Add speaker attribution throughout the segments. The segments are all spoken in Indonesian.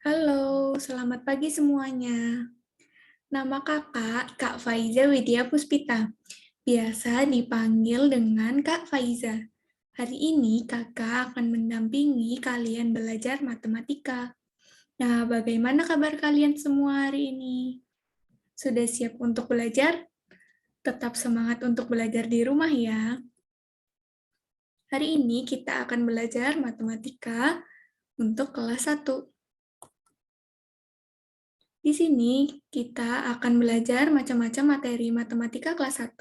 Speaker 1: Halo, selamat pagi semuanya. Nama kakak, Kak Faiza Widya Puspita. Biasa dipanggil dengan Kak Faiza. Hari ini kakak akan mendampingi kalian belajar matematika. Nah, bagaimana kabar kalian semua hari ini? Sudah siap untuk belajar? Tetap semangat untuk belajar di rumah ya. Hari ini kita akan belajar matematika untuk kelas 1. Di sini kita akan belajar macam-macam materi matematika kelas 1.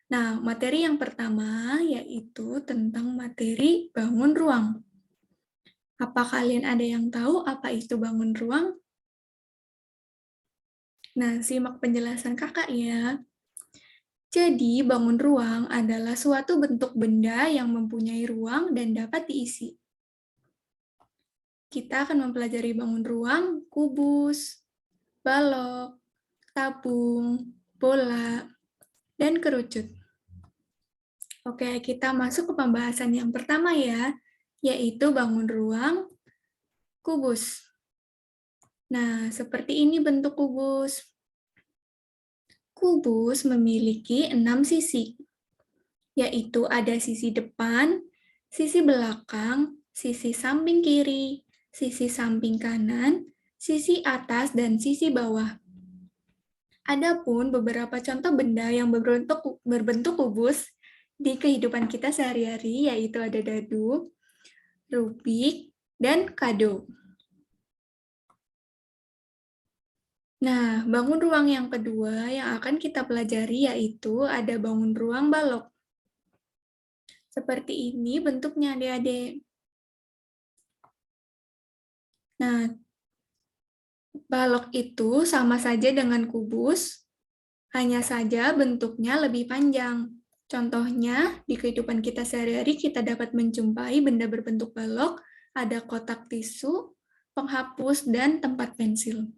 Speaker 1: Nah, materi yang pertama yaitu tentang materi bangun ruang. Apa kalian ada yang tahu apa itu bangun ruang? Nah, simak penjelasan kakak ya. Jadi, bangun ruang adalah suatu bentuk benda yang mempunyai ruang dan dapat diisi. Kita akan mempelajari bangun ruang, kubus, balok, tabung, bola, dan kerucut. Oke, kita masuk ke pembahasan yang pertama ya, yaitu bangun ruang kubus. Nah, seperti ini bentuk kubus. Kubus memiliki 6 sisi, yaitu ada sisi depan, sisi belakang, sisi samping kiri, sisi samping kanan, sisi atas, dan sisi bawah. Adapun beberapa contoh benda yang berbentuk kubus di kehidupan kita sehari-hari, yaitu ada dadu, Rubik, dan kado. Nah, bangun ruang yang kedua yang akan kita pelajari yaitu ada bangun ruang balok. Seperti ini bentuknya adik-adik. Nah, balok itu sama saja dengan kubus, hanya saja bentuknya lebih panjang. Contohnya, di kehidupan kita sehari-hari kita dapat menjumpai benda berbentuk balok, ada kotak tisu, penghapus, dan tempat pensil.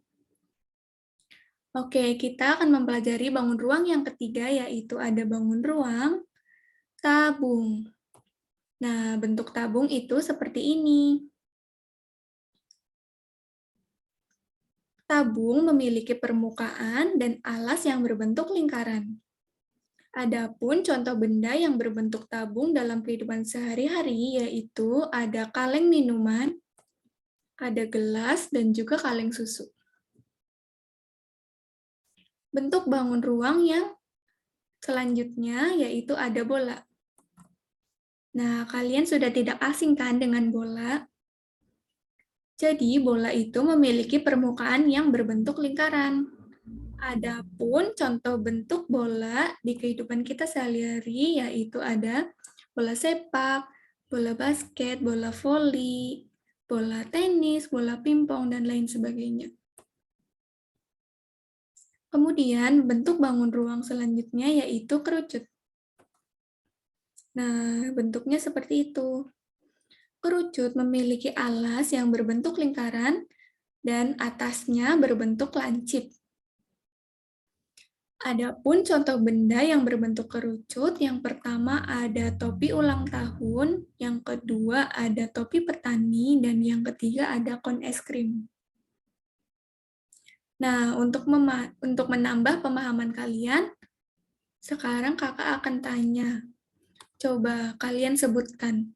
Speaker 1: Oke, kita akan mempelajari bangun ruang yang ketiga, yaitu ada bangun ruang tabung. Nah, bentuk tabung itu seperti ini. Tabung memiliki permukaan dan alas yang berbentuk lingkaran. Adapun contoh benda yang berbentuk tabung dalam kehidupan sehari-hari yaitu ada kaleng minuman, ada gelas, dan juga kaleng susu. Bentuk bangun ruang yang selanjutnya yaitu ada bola. Nah, kalian sudah tidak asing kan dengan bola? Jadi, bola itu memiliki permukaan yang berbentuk lingkaran. Adapun contoh bentuk bola di kehidupan kita sehari-hari yaitu ada bola sepak, bola basket, bola voli, bola tenis, bola pingpong, dan lain sebagainya. Kemudian bentuk bangun ruang selanjutnya yaitu kerucut. Nah, bentuknya seperti itu. Kerucut memiliki alas yang berbentuk lingkaran dan atasnya berbentuk lancip. Adapun contoh benda yang berbentuk kerucut, yang pertama ada topi ulang tahun, yang kedua ada topi petani, dan yang ketiga ada kon es krim. Nah, untuk menambah pemahaman kalian, sekarang kakak akan tanya. Coba kalian sebutkan,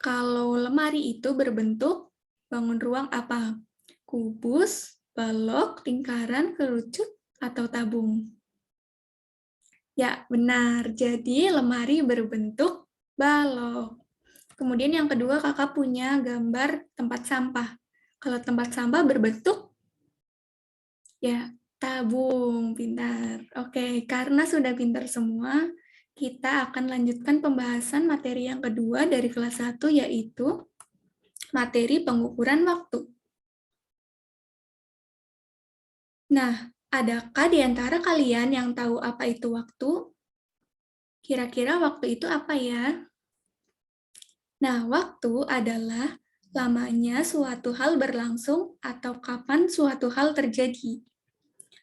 Speaker 1: kalau lemari itu berbentuk bangun ruang apa? Kubus, balok, lingkaran, kerucut, atau tabung? Ya, benar. Jadi, lemari berbentuk balok. Kemudian yang kedua, kakak punya gambar tempat sampah. Kalau tempat sampah berbentuk, ya, tabung. Pintar. Oke, karena sudah pintar semua, kita akan lanjutkan pembahasan materi yang kedua dari kelas 1, yaitu materi pengukuran waktu. Nah, adakah di antara kalian yang tahu apa itu waktu? Kira-kira waktu itu apa ya? Nah, waktu adalah lamanya suatu hal berlangsung atau kapan suatu hal terjadi.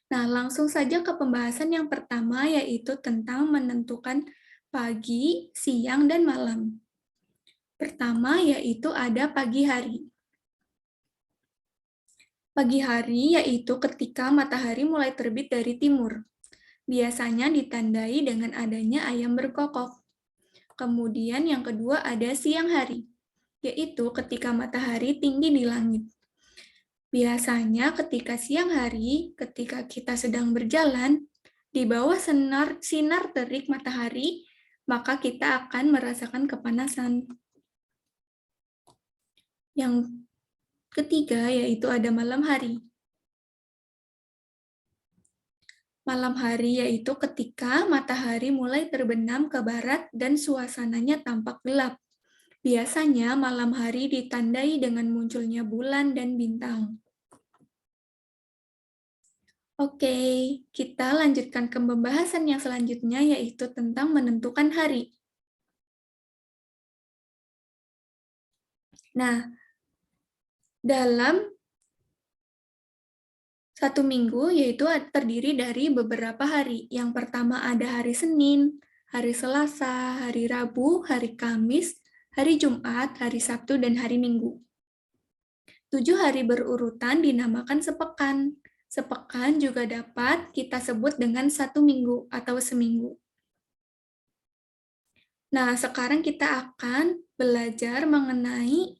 Speaker 1: Nah, langsung saja ke pembahasan yang pertama, yaitu tentang menentukan pagi, siang, dan malam. Pertama, yaitu ada pagi hari. Pagi hari yaitu ketika matahari mulai terbit dari timur. Biasanya ditandai dengan adanya ayam berkokok. Kemudian yang kedua ada siang hari, yaitu ketika matahari tinggi di langit. Biasanya ketika siang hari, ketika kita sedang berjalan, di bawah sinar terik matahari, maka kita akan merasakan kepanasan. Yang ketiga yaitu ada malam hari. Malam hari yaitu ketika matahari mulai terbenam ke barat dan suasananya tampak gelap. Biasanya malam hari ditandai dengan munculnya bulan dan bintang. Oke, kita lanjutkan ke pembahasan yang selanjutnya yaitu tentang menentukan hari. Nah, dalam satu minggu yaitu terdiri dari beberapa hari. Yang pertama ada hari Senin, hari Selasa, hari Rabu, hari Kamis, hari Jumat, hari Sabtu, dan hari Minggu. 7 hari berurutan dinamakan sepekan. Sepekan juga dapat kita sebut dengan satu minggu atau seminggu. Nah, sekarang kita akan belajar mengenai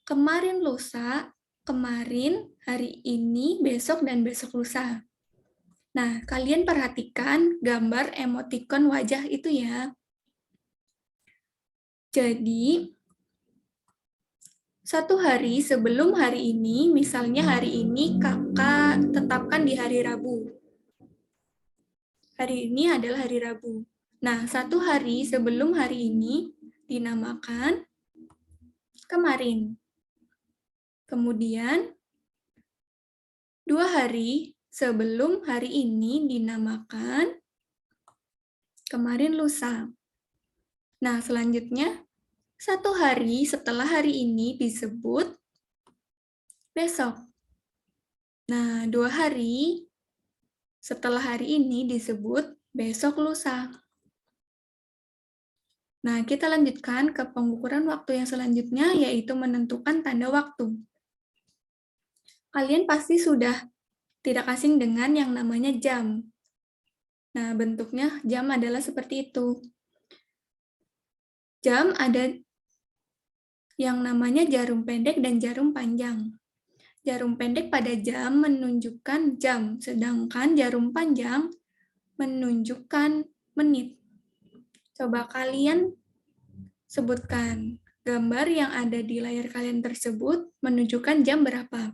Speaker 1: kemarin lusa, kemarin, hari ini, besok, dan besok lusa. Nah, kalian perhatikan gambar emotikon wajah itu ya. Jadi, satu hari sebelum hari ini, misalnya hari ini kakak tetapkan di hari Rabu. Hari ini adalah hari Rabu. Nah, satu hari sebelum hari ini dinamakan kemarin. Kemudian, 2 hari sebelum hari ini dinamakan kemarin lusa. Nah, selanjutnya, 1 hari setelah hari ini disebut besok. Nah, 2 hari setelah hari ini disebut besok lusa. Nah, kita lanjutkan ke pengukuran waktu yang selanjutnya, yaitu menentukan tanda waktu. Kalian pasti sudah tidak asing dengan yang namanya jam. Nah, bentuknya jam adalah seperti itu. Jam ada yang namanya jarum pendek dan jarum panjang. Jarum pendek pada jam menunjukkan jam, sedangkan jarum panjang menunjukkan menit. Coba kalian sebutkan gambar yang ada di layar kalian tersebut menunjukkan jam berapa.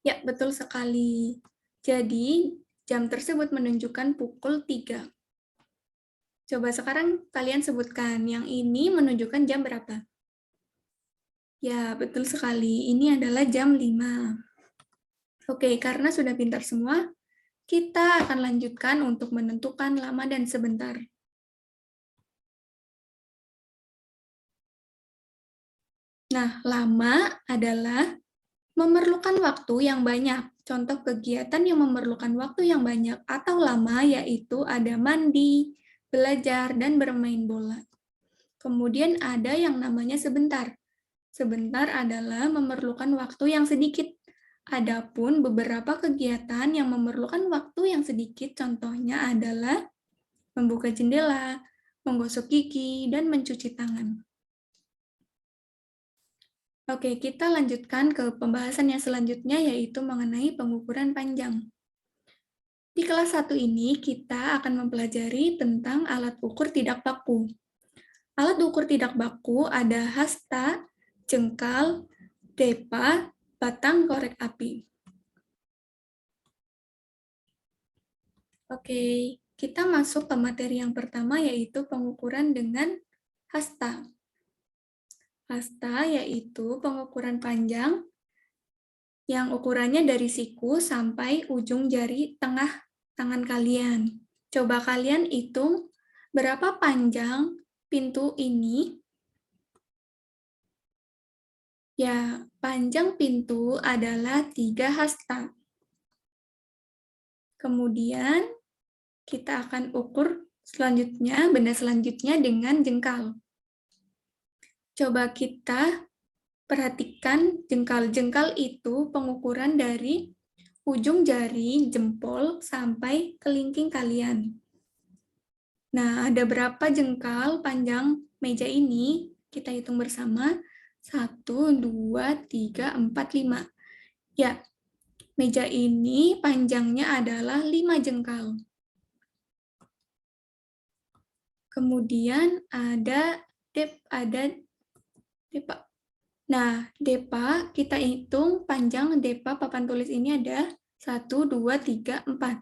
Speaker 1: Ya, betul sekali. Jadi, jam tersebut menunjukkan pukul 3. Coba sekarang kalian sebutkan, yang ini menunjukkan jam berapa? Ya, betul sekali. Ini adalah jam 5. Oke, karena sudah pintar semua, kita akan lanjutkan untuk menentukan lama dan sebentar. Nah, lama adalah memerlukan waktu yang banyak. Contoh kegiatan yang memerlukan waktu yang banyak atau lama yaitu ada mandi, belajar, dan bermain bola. Kemudian ada yang namanya sebentar. Sebentar adalah memerlukan waktu yang sedikit. Adapun beberapa kegiatan yang memerlukan waktu yang sedikit, contohnya adalah membuka jendela, menggosok gigi, dan mencuci tangan. Oke, kita lanjutkan ke pembahasan yang selanjutnya, yaitu mengenai pengukuran panjang. Di kelas 1 ini, kita akan mempelajari tentang alat ukur tidak baku. Alat ukur tidak baku ada hasta, jengkal, depa, batang korek api. Oke, kita masuk ke materi yang pertama, yaitu pengukuran dengan hasta. Hasta yaitu pengukuran panjang yang ukurannya dari siku sampai ujung jari tengah tangan kalian. Coba kalian hitung berapa panjang pintu ini. Ya, panjang pintu adalah 3 hasta. Kemudian kita akan ukur benda selanjutnya dengan jengkal. Coba kita Perhatikan jengkal-jengkal itu pengukuran dari ujung jari jempol sampai kelingking kalian. Nah, ada berapa jengkal panjang meja ini? Kita hitung bersama. 1, 2, 3, 4, 5. Ya, meja ini panjangnya adalah 5 jengkal. Kemudian ada depa. Nah, depa kita hitung panjang depa papan tulis ini ada 1, 2, 3, 4.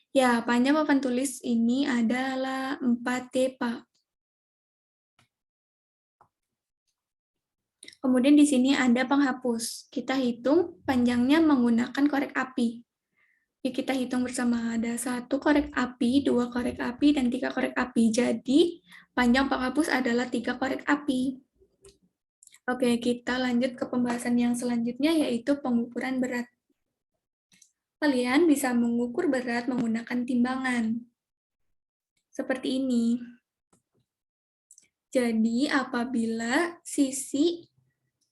Speaker 1: Ya, panjang papan tulis ini adalah 4 depa. Kemudian di sini ada penghapus. Kita hitung panjangnya menggunakan korek api. Ya, kita hitung bersama, ada 1 korek api, 2 korek api, dan 3 korek api. Jadi, panjang penghapus adalah 3 korek api. Oke, kita lanjut ke pembahasan yang selanjutnya, yaitu pengukuran berat. Kalian bisa mengukur berat menggunakan timbangan. Seperti ini. Jadi, apabila sisi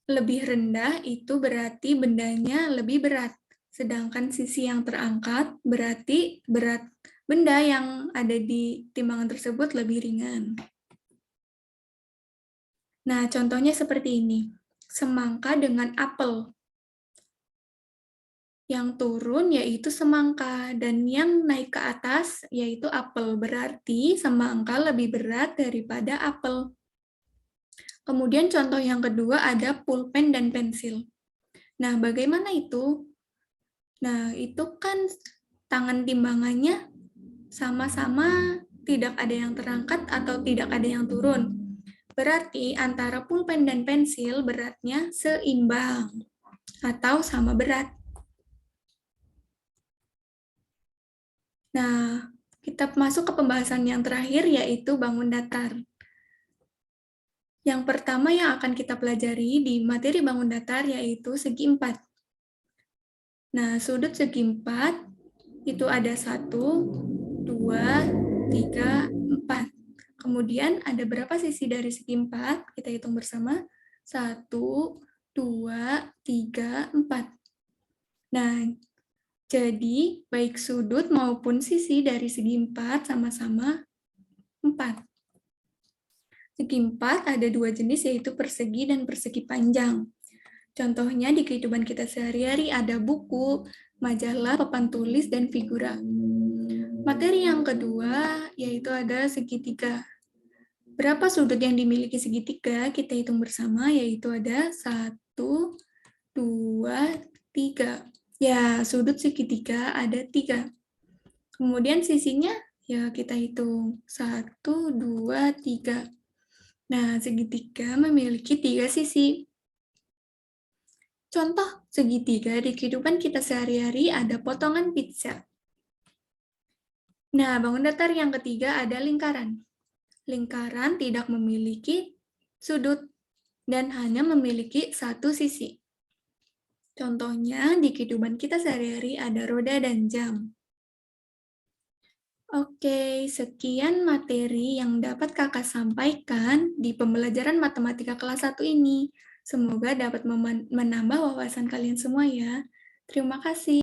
Speaker 1: lebih rendah, itu berarti bendanya lebih berat. Sedangkan sisi yang terangkat berarti berat benda yang ada di timbangan tersebut lebih ringan. Nah, contohnya seperti ini. Semangka dengan apel. Yang turun yaitu semangka, dan yang naik ke atas yaitu apel. Berarti semangka lebih berat daripada apel. Kemudian contoh yang kedua ada pulpen dan pensil. Nah, bagaimana itu? Nah, itu kan tangan timbangannya sama-sama tidak ada yang terangkat atau tidak ada yang turun. Berarti antara pulpen dan pensil beratnya seimbang atau sama berat. Nah, kita masuk ke pembahasan yang terakhir yaitu bangun datar. Yang pertama yang akan kita pelajari di materi bangun datar yaitu segi 4. Nah, sudut segi 4 itu ada 1, 2, 3, 4. Kemudian ada berapa sisi dari segi 4? Kita hitung bersama. 1, 2, 3, 4. Nah, jadi baik sudut maupun sisi dari segi 4 sama-sama 4. Segi 4 ada 2 jenis yaitu persegi dan persegi panjang. Contohnya di kehidupan kita sehari-hari ada buku, majalah, papan tulis, dan figura. Materi yang kedua yaitu ada segitiga. Berapa sudut yang dimiliki segitiga? Kita hitung bersama yaitu ada 1, 2, 3. Ya, sudut segitiga ada 3. Kemudian sisinya ya kita hitung 1, 2, 3. Nah, segitiga memiliki 3 sisi. Contoh segitiga di kehidupan kita sehari-hari ada potongan pizza. Nah, bangun datar yang ketiga ada lingkaran. Lingkaran tidak memiliki sudut dan hanya memiliki 1 sisi. Contohnya di kehidupan kita sehari-hari ada roda dan jam. Oke, sekian materi yang dapat Kakak sampaikan di pembelajaran matematika kelas 1 ini. Semoga dapat menambah wawasan kalian semua ya. Terima kasih.